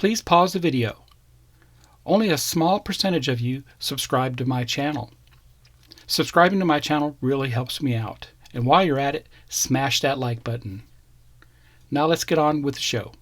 Please pause the video. Only a small percentage of you subscribe to my channel. Subscribing to my channel really helps me out. And while you're at it, smash that like button. Now let's get on with the show.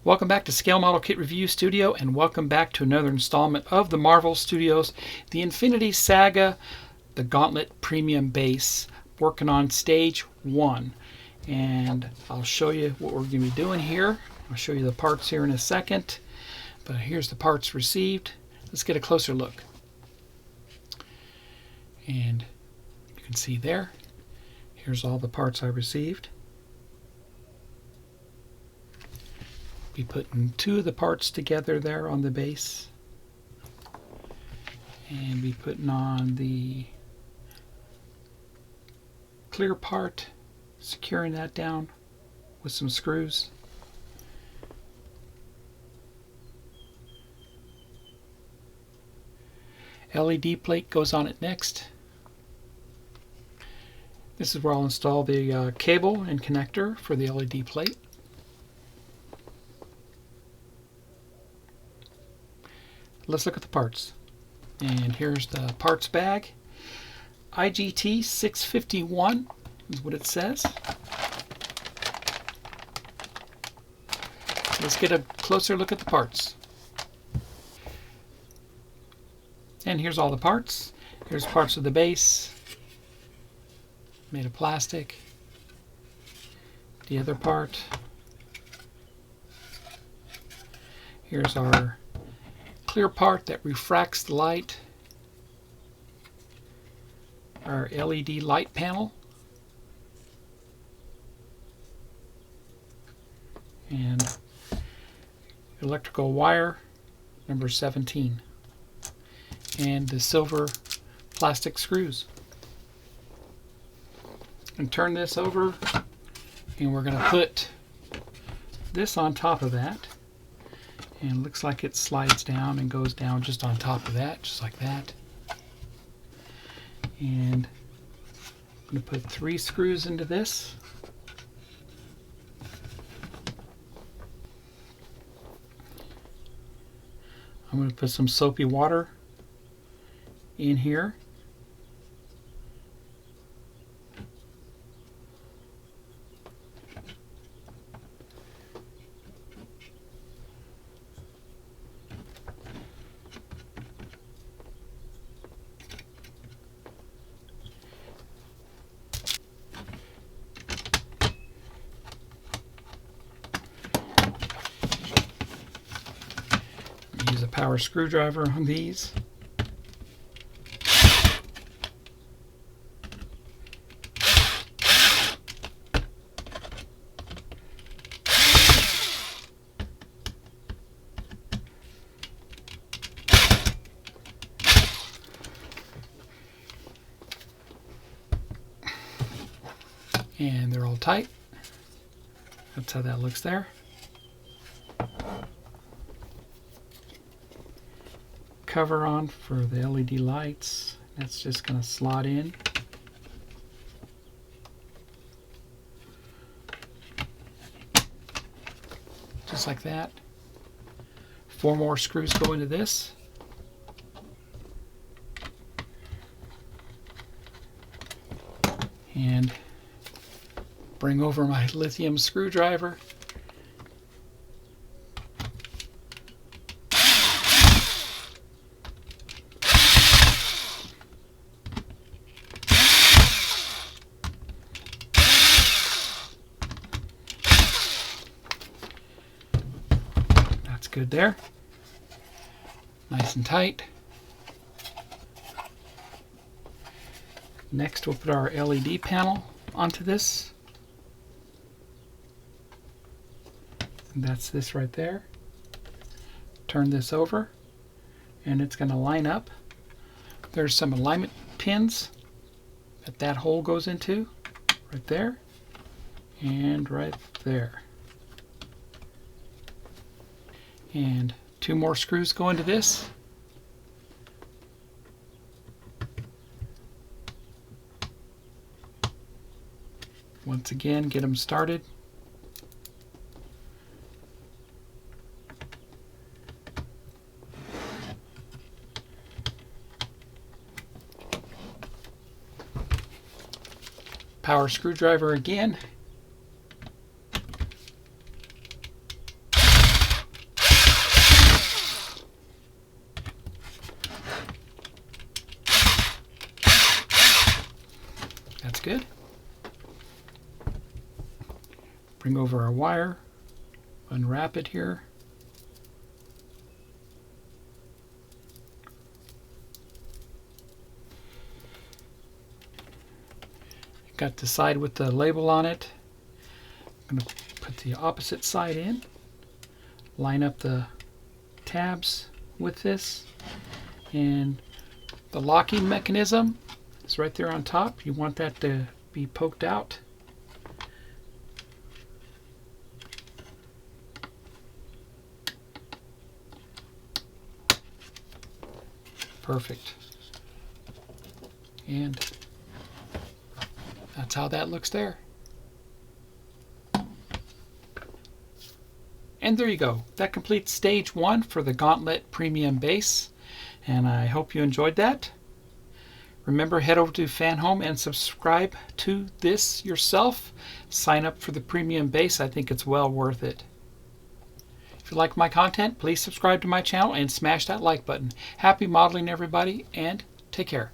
Welcome back to Scale Model Kit Review Studio, and welcome back to another installment of the Marvel Studios The Infinity Saga, the Gauntlet Premium Base, working on Stage 1. And I'll show you what we're going to be doing here. I'll show you the parts here in a second, but here's the parts received. Let's get a closer look. And you can see there, here's all the parts I received. Be putting two of the parts together there on the base, and be putting on the clear part, securing that down with some screws. LED plate goes on it next. This is where I'll install the cable and connector for the LED plate. Let's look at the parts. And here's the parts bag. IGT 651 is what it says. Let's get a closer look at the parts. And here's all the parts. Here's parts of the base, made of plastic. The other part. Here's our clear part that refracts the light. Our LED light panel. And electrical wire number 17. And the silver plastic screws. And turn this over, and we're going to put this on top of that. And it looks like it slides down and goes down just on top of that, just like that. And I'm going to put 3 screws into this. I'm going to put some soapy water in here. Use a power screwdriver on these. And they're all tight. That's how that looks there. Cover on for the LED lights. That's just going to slot in. Just like that. 4 more screws go into this. And bring over my lithium screwdriver. That's good there. Nice and tight. Next we'll put our LED panel onto this. And that's this right there. Turn this over and it's going to line up. There's some alignment pins that hole goes into right there and right there. And 2 more screws go into this. Once again, get them started. Power screwdriver again. That's good. Bring over our wire, unwrap it here. Got the side with the label on it. I'm going to put the opposite side in, line up the tabs with this, and the locking mechanism is right there on top. You want that to be poked out. Perfect. And that's how that looks there. And there you go. That completes stage 1 for the Gauntlet Premium Base. And I hope you enjoyed that. Remember, head over to FanHome and subscribe to this yourself. Sign up for the Premium Base. I think it's well worth it. If you like my content, please subscribe to my channel and smash that like button. Happy modeling, everybody, and take care.